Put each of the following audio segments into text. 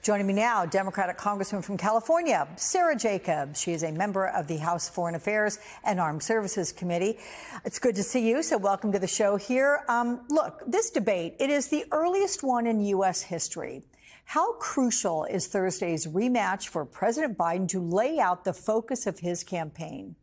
Joining me now, Democratic Congressman from California, Sara Jacobs. She is a member of the House Foreign Affairs and Armed Services Committee. It's good to see you, so welcome to the show here. Look, this debate, it is the earliest one in U.S. history. How crucial is Thursday's rematch for President Biden to lay out the focus of his campaign?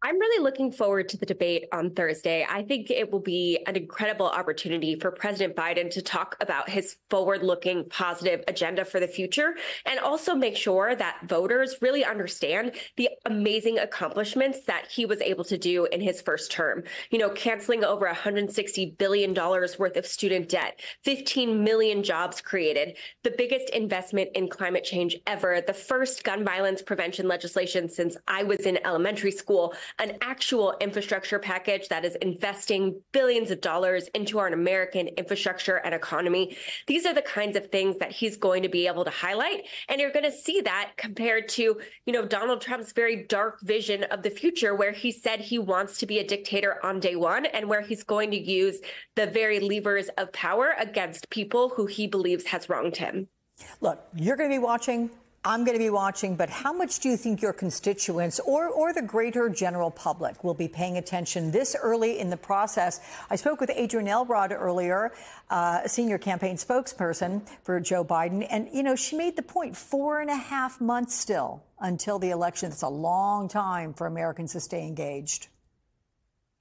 I'm really looking forward to the debate on Thursday. I think it will be an incredible opportunity for President Biden to talk about his forward-looking positive agenda for the future and also make sure that voters really understand the amazing accomplishments that he was able to do in his first term. You know, canceling over $160 billion worth of student debt, 15 million jobs created, the biggest investment in climate change ever, the first gun violence prevention legislation since I was in elementary school, an actual infrastructure package that is investing billions of dollars into our American infrastructure and economy. These are the kinds of things that he's going to be able to highlight. And you're going to see that compared to, Donald Trump's very dark vision of the future, where he said he wants to be a dictator on day one and where he's going to use the very levers of power against people who he believes has wronged him. Look, you're going to be watching. I'm going to be watching, but how much do you think your constituents or the greater general public will be paying attention this early in the process? I spoke with Adrienne Elrod earlier, a senior campaign spokesperson for Joe Biden, and, she made the point, 4.5 months still until the election. It's a long time for Americans to stay engaged.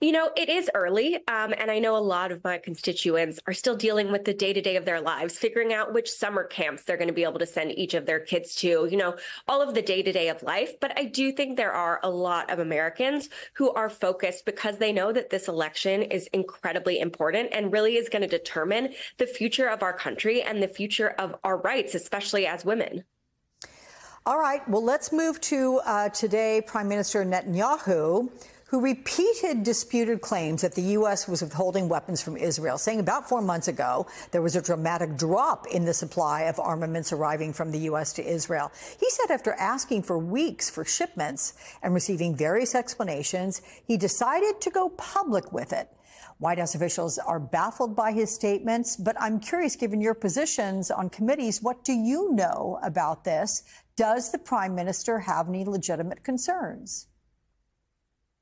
It is early, and I know a lot of my constituents are still dealing with the day-to-day of their lives, figuring out which summer camps they're going to be able to send each of their kids to, all of the day-to-day of life. But I do think there are a lot of Americans who are focused because they know that this election is incredibly important and really is going to determine the future of our country and the future of our rights, especially as women. All right. Well, let's move to today, Prime Minister Netanyahu, who repeated disputed claims that the U.S. was withholding weapons from Israel, saying about 4 months ago there was a dramatic drop in the supply of armaments arriving from the U.S. to Israel. He said after asking for weeks for shipments and receiving various explanations, he decided to go public with it. White House officials are baffled by his statements, but I'm curious, given your positions on committees, what do you know about this? Does the prime minister have any legitimate concerns?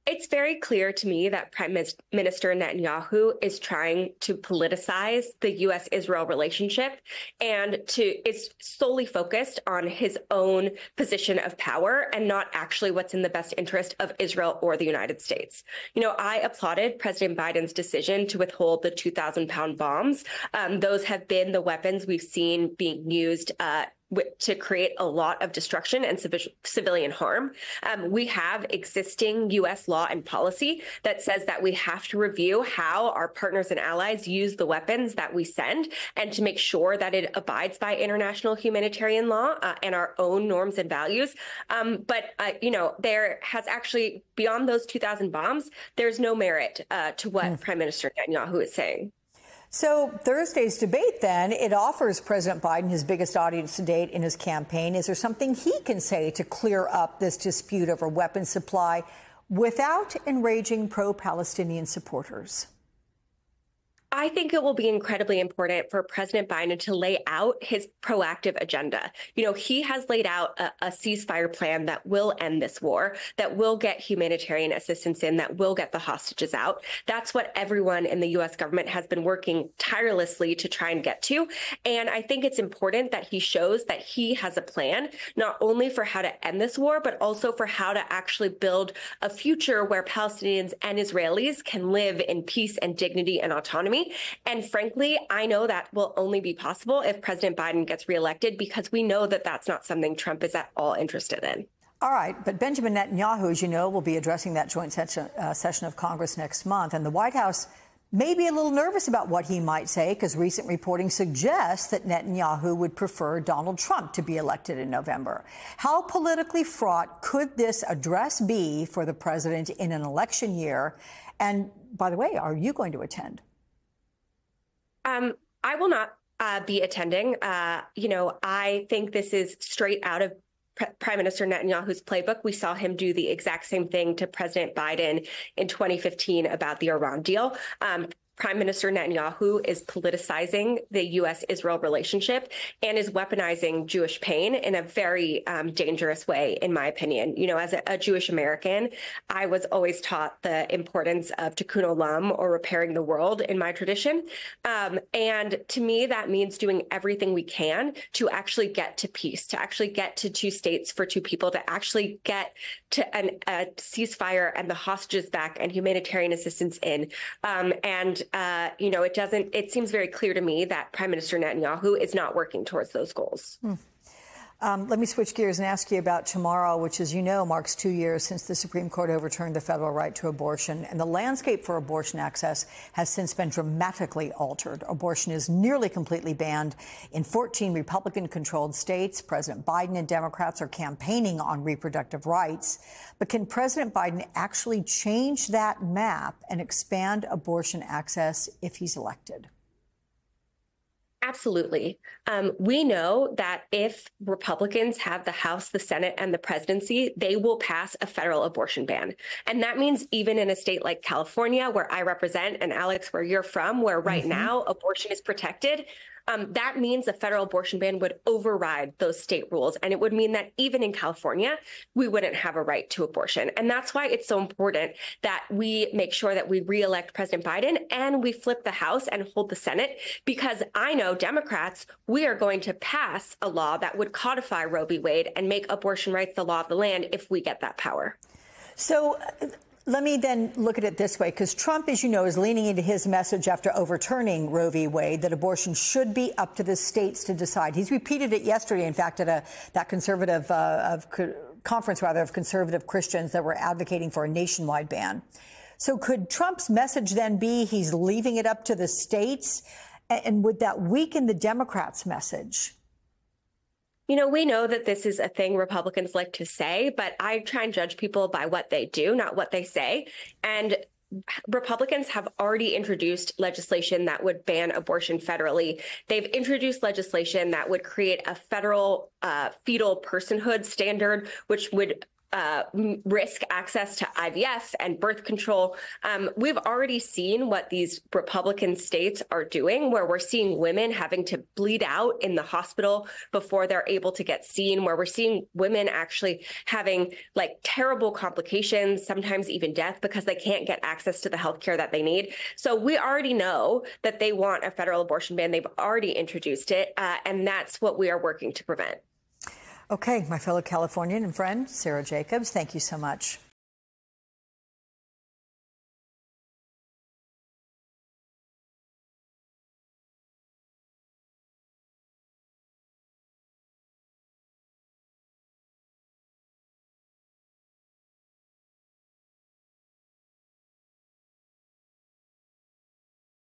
It's very clear to me that Prime Minister Netanyahu is trying to politicize the U.S.-Israel relationship and is solely focused on his own position of power and not actually what's in the best interest of Israel or the United States. I applauded President Biden's decision to withhold the 2,000-pound bombs. Those have been the weapons we've seen being used to create a lot of destruction and civilian harm. We have existing U.S. law and policy that says that we have to review how our partners and allies use the weapons that we send and to make sure that it abides by international humanitarian law and our own norms and values. But there has actually, beyond those 2,000 bombs, there's no merit to what Prime Minister Netanyahu is saying. So Thursday's debate, then, it offers President Biden his biggest audience to date in his campaign. Is there something he can say to clear up this dispute over weapons supply without enraging pro-Palestinian supporters? I think it will be incredibly important for President Biden to lay out his proactive agenda. He has laid out a ceasefire plan that will end this war, that will get humanitarian assistance in, that will get the hostages out. That's what everyone in the U.S. government has been working tirelessly to try and get to. And I think it's important that he shows that he has a plan, not only for how to end this war, but also for how to actually build a future where Palestinians and Israelis can live in peace and dignity and autonomy. And frankly, I know that will only be possible if President Biden gets reelected, because we know that that's not something Trump is at all interested in. All right. But Benjamin Netanyahu, as you know, will be addressing that joint session of Congress next month. And the White House may be a little nervous about what he might say, because recent reporting suggests that Netanyahu would prefer Donald Trump to be elected in November. How politically fraught could this address be for the president in an election year? And by the way, are you going to attend? I will not be attending. I think this is straight out of Prime Minister Netanyahu's playbook. We saw him do the exact same thing to President Biden in 2015 about the Iran deal. Prime Minister Netanyahu is politicizing the U.S.-Israel relationship and is weaponizing Jewish pain in a very dangerous way, in my opinion. You know, as a Jewish American, I was always taught the importance of tikkun olam, or repairing the world, in my tradition. And to me, that means doing everything we can to actually get to peace, to actually get to two states for two people, to actually get to a ceasefire and the hostages back and humanitarian assistance in. You know, it seems very clear to me that Prime Minister Netanyahu is not working towards those goals. Let me switch gears and ask you about tomorrow, which, as you know, marks 2 years since the Supreme Court overturned the federal right to abortion. And the landscape for abortion access has since been dramatically altered. Abortion is nearly completely banned in 14 Republican-controlled states. President Biden and Democrats are campaigning on reproductive rights. But can President Biden actually change that map and expand abortion access if he's elected? Absolutely. We know that if Republicans have the House, the Senate, and the presidency, they will pass a federal abortion ban. And that means even in a state like California, where I represent, and Alex, where you're from, where right now abortion is protected, that means a federal abortion ban would override those state rules. And it would mean that even in California, we wouldn't have a right to abortion. And that's why it's so important that we make sure that we reelect President Biden and we flip the House and hold the Senate, because I know Democrats, we are going to pass a law that would codify Roe v. Wade and make abortion rights the law of the land if we get that power. So let me then look at it this way, because Trump, as you know, is leaning into his message after overturning Roe v. Wade that abortion should be up to the states to decide. He's repeated it yesterday, in fact, at that conservative conference of conservative Christians that were advocating for a nationwide ban. So could Trump's message then be he's leaving it up to the states? And would that weaken the Democrats' message? You know, we know that this is a thing Republicans like to say, but I try and judge people by what they do, not what they say. And Republicans have already introduced legislation that would ban abortion federally. They've introduced legislation that would create a federal fetal personhood standard, which would risk access to IVF and birth control. We've already seen what these Republican states are doing, where we're seeing women having to bleed out in the hospital before they're able to get seen, where we're seeing women actually having like terrible complications, sometimes even death, because they can't get access to the health care that they need. So we already know that they want a federal abortion ban. They've already introduced it, and that's what we are working to prevent. Okay, my fellow Californian and friend, Sarah Jacobs, thank you so much.